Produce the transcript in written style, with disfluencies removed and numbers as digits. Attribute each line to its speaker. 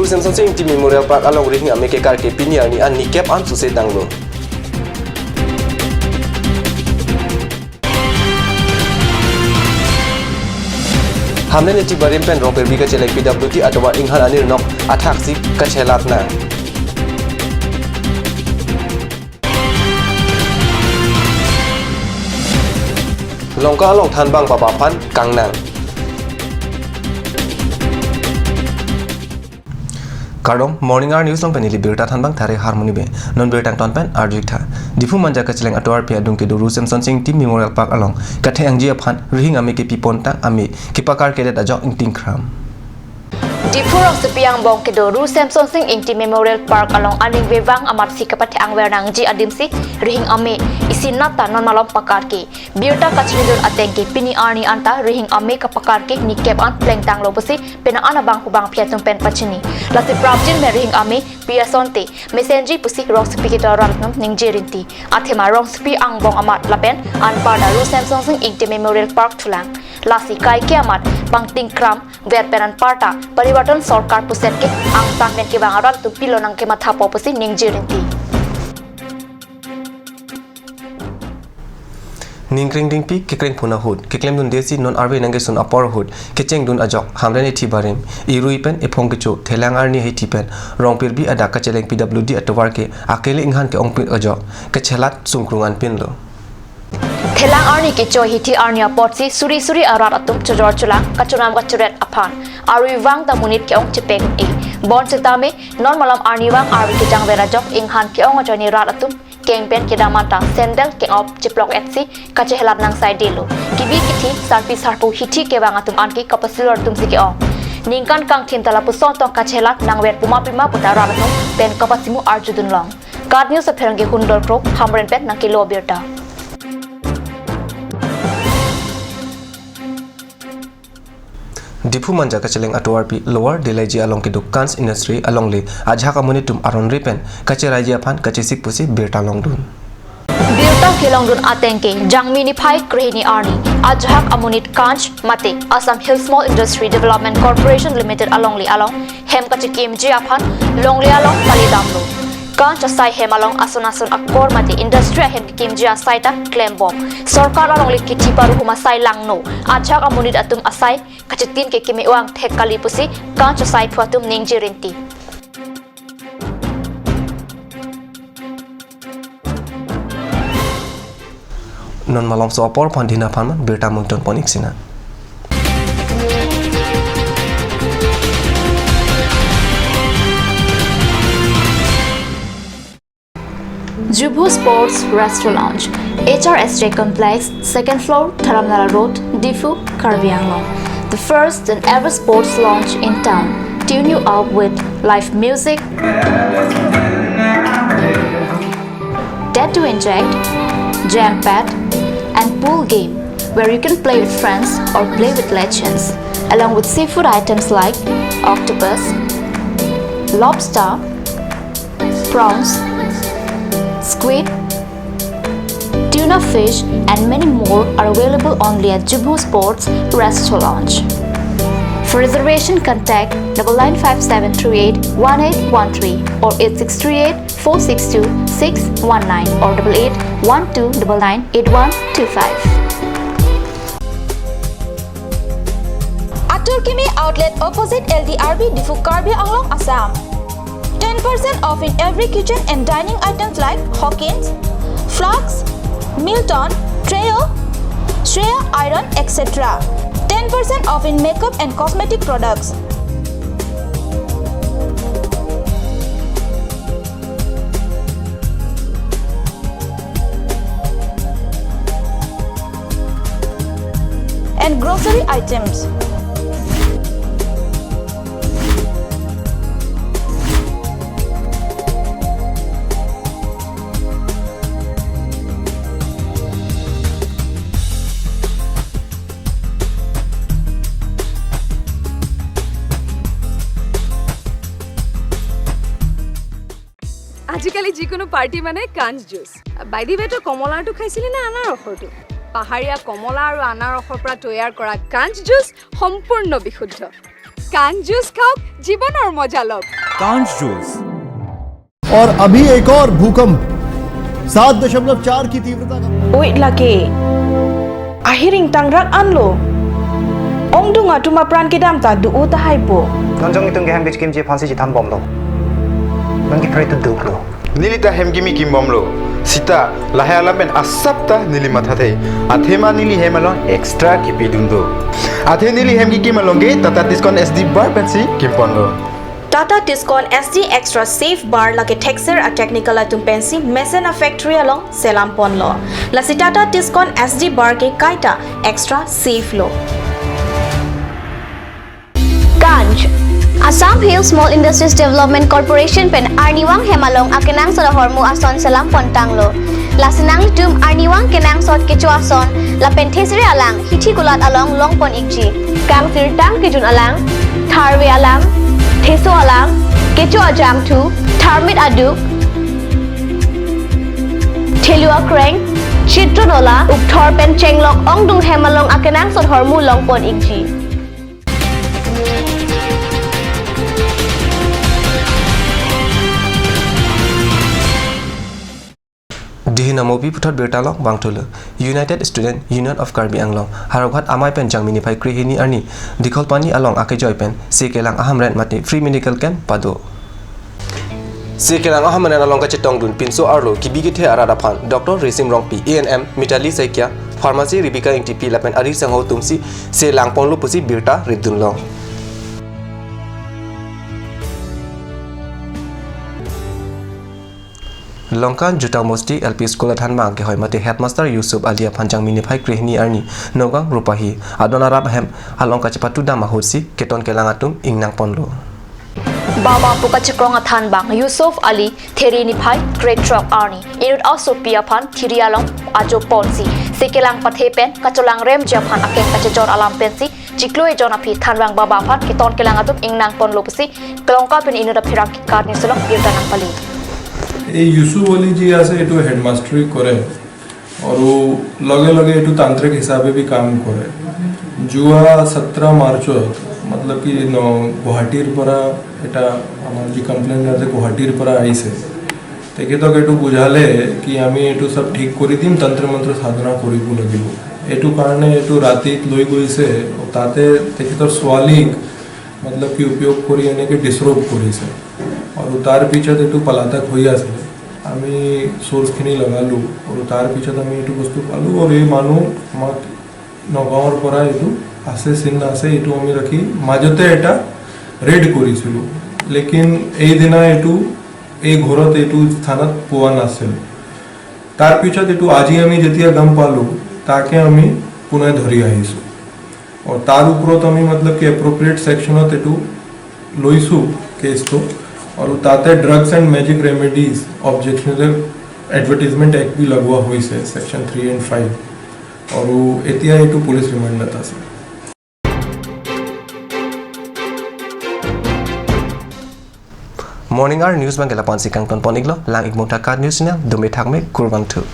Speaker 1: Samson Sing Team Memorial Park along ring Ameke Kar ke Piniar ni an ni cap an susai tanglo. Hamne ne ti barim pen rong perbi ka chelek PWD atwa inghan anir nok athak si ka chelat na. Longka long than bang papa pan kang nang. Kardom morning hour news long penili birta than bang thare harmony be non birtang ton pen arjitha difu manja ka cheleng atwar pia dung ke duru Samson Sing Team Memorial Park along kathe angji aphan ring ame ke pipon ta ame kipakar ke dat ajok ingting khram
Speaker 2: Difu rong sepiang bong ke doru Samson Sing Team Memorial Park along aning vevang amat si kapathe angwer nangji adim si rihing ame isin nata non malom pakar ke birta kachridul ateng ke pini arni anta rihing ame ka pakar ke ni kep an pleng tang lo basi pena ana bang hubang phia tung pen pachini lati pravjin me rihing ame pia sonte messenji pusi rong sepi ke doram num ningjirinti athema rong sepi ang bong amat lapen an pada ru Samson Sing Team Memorial Park thulang lasi kai ke amat bang tingkram ver peran parta परिवर्तन सरकार पुसेट के आंग तांगनेन के बांगारा तु पिलो नंग के माथा पोपसी निंगजिरिंती
Speaker 1: Ningkring ding pi kekring puna hud keklem dun desi non arbe nange sun apor hud kecheng dun ajok hamre ne thi barim irui pen ephong ke chu thelang arni he thi pen rong pir bi ada ka cheleng PWD atwar ke akele inghan ke ongpir ajok ke chelat sungkrungan pin lo
Speaker 2: Thelang arni ke choi hiti arnia potsi suri suri arat atum chojor chulang kachunam kachuret aphan arui wang da munit ke ong chepek e bon setame non malam arni wang arwi ke jang vera jok inghan ke ong ajoni rat atum keng pen ke damata sendel ke op chiplok etsi kache helat nang sai delo kibi kithi sarpi sarpu hiti ke wang atum anki kapasilor tum si ke ong ningkan kang thim tala puson tong kache helat nang wer puma pima putara atum pen kapasimu arjudun long card news apherange hundor krop hamren pen nang kilo birta
Speaker 1: Dipu manja ka cheleng atwar pi lower delaji along ke dukans industry along le ajha ka moni tum aron repen kache raji aphan kache sik pusi birta long dun
Speaker 2: birta kelong dun atengke jangmini phai krehini arni ajhak amunit kanch mate Assam Hill Small Industry Development Corporation Limited along le along hem kache kmj aphan long le along palidam lo kanch asai hem along ason akkor mate industry hem kmj asai ta claim bomb sarkar along le kichi paru huma sai lang no ajhak amunit atum asai kache tin ke kemi wang thek kali pusi kanch asai phuatum ningjirinti
Speaker 1: non malong so apor pandina phanman birta mungton ponik sina
Speaker 2: Jubu Sports Restaurant, HRSJ Complex, 2nd floor, Dharamnala Road, Difu, Karbi Anglong. The first and ever sports lounge in town. Tune you up with live music, Dead to Inject, Jam Pad, and pool game where you can play with friends or play with legends, along with seafood items like octopus, lobster, prawns, squid, tuna fish, and many more are available only at Jubu Sports Restaurant. For reservation, contact 9957381813 or 8638462619 or 8812998125.
Speaker 3: Aturkimi outlet opposite LDRB Difu Karbi Anglong, Assam. 10% off in every kitchen and dining items like Hawkins, Flux, Milton, Treo, Shreya Iron, etc. 10% off in makeup and cosmetic products. And grocery items.
Speaker 4: আজিকালি যিকোনো পাৰ্টি মানে কাঞ্চ জুচ বাইদি বেটো কমলাটো খাইছিলি না আনাৰসৰটো পাহাৰীয়া কমলা আৰু আনাৰসৰ পৰা তৈয়াৰ কৰা কাঞ্চ জুচ সম্পূৰ্ণ বিশুদ্ধ কাঞ্জ জুচ খাওক জীৱনৰ মজা লওক
Speaker 5: कांच जूस
Speaker 6: और अभी एक और भूकंप 7.4 की तीव्रता का
Speaker 3: Wait lagi. Ahiring tangrak anlo. Ong dunga tuma pran kidam ta du uta haipo.
Speaker 7: Nonjong itong gaham bitch kimchi phansi jitam bomlo. Nangki pray to duklo.
Speaker 8: Nilita hemgimi kimbomlo. Sita lahayala ben asapta nili mathate. Athema nili hemalon extra kipidundo. Athe nili hemgi kimalonge tata discount SD bar pensi kimponlo.
Speaker 3: Tata Tiscon SD Extra Safe Bar lagi texture a technical atum pensi Mesena Factory along Selampon lo. Lasi Tata Tiscon SD Bar ke kaita extra safe lo.
Speaker 2: Ganj Assam Hill Small Industries Development Corporation pen Arniwang Hemalong akenang sa hormu ason salam pontanglo. Lasinang litum Arniwang kenang sot kecu ason la penthesri alang hithi gulat along longpon ikji. Kang tirtang kijun alang tharwe alang Theso alang kecu ajam tu tharmit aduk Thelua kreng Chitronola ukthor pen chenglok ongdung Hemalong akenang sot hormu longpon ikji.
Speaker 1: Dihina mobi puthot bertalok bangtolo United Student Union of Karbi Anglong haroghat amai pen jangmini phai krihini arni dikhol pani along ake joy pen sekelang ahamren mati free medical camp pado sekelang ahamren along ka chetong dun pinso arlo kibigithe arada phan Dr. Resim Rongpi ANM Mitali Saikya Pharmacy Ribika NTP lapen ari sangho tumsi se langpong lu pusi birta ridun long Longkan Juta Mosti LP School at Hanma ke hoy mate headmaster Yusuf Alia Panjang mini phai krehni arni nogang rupahi adona rab hem alongka chepatu dama hosi keton kelangatum ingnang ponlo
Speaker 2: Baba puka chikrong athan bang Yusuf Ali theri ni phai great truck arni inut also pia phan thirialong ajo ponsi sekelang pathe pen kacholang rem japhan akeng kachejor alam pensi chikloi jona phi thanwang baba phan keton kelangatum ingnang ponlo pusi klongka pen inut phirak karni solong birtanang pali
Speaker 9: এই ইউসুফ अली जी আছে এটো হেডমাস্টারি করে আর ও লগে লগে এটো তান্ত্রিক হিসাবে भी काम করে जुआ 17 মার্চত मतलब कि গুৱাহাটীৰ পৰা এটা আমাৰ যি কমপ্লেইন আছে গুৱাহাটীৰ পৰা আইছে তেখেতক এটো বুঝালে কি আমি এটো সব ঠিক কৰি দিম তন্ত্ৰ মন্ত্ৰ সাধনা কৰিব লাগিব এটো কাৰণে এটো ৰাতিত লৈ গৈছে তাতে তেখেতৰ ছোৱালীক मतलब कि उपयोग কৰি এনেকে ডিসৰোব কৰিছে और तार पिछत एटू पलातक होई आसे आमी सोर्स खिनि लगालु और तार पिछत आमी एटू बस्तु पालु और ए मानु मा नगावर परा एटू आसे सिन आसे एटू आमी रखी মাজতে এটা রেড কৰিছিলু लेकिन এই দিনা এটু এই ঘৰত এটু স্থানত পোৱা নাছিল তার পিছত এটু আজি আমি যেতিয়া গম পালু তাকে আমি পুনে ধৰি আহিছো और तार উপৰত আমি मतलब कि एप्रोप्रिएट सेक्शনত এটু লইছো কেসটো और ताते drugs and magic remedies objectional advertisement act भी लगवा हुई से सेक्शन 3 एंड 5 और वो एतिया एटू पुलिस रिमांड नता से
Speaker 1: Morning our news bangela pansi kangton poniglo lang igmota ka news na dume thakme kurban thu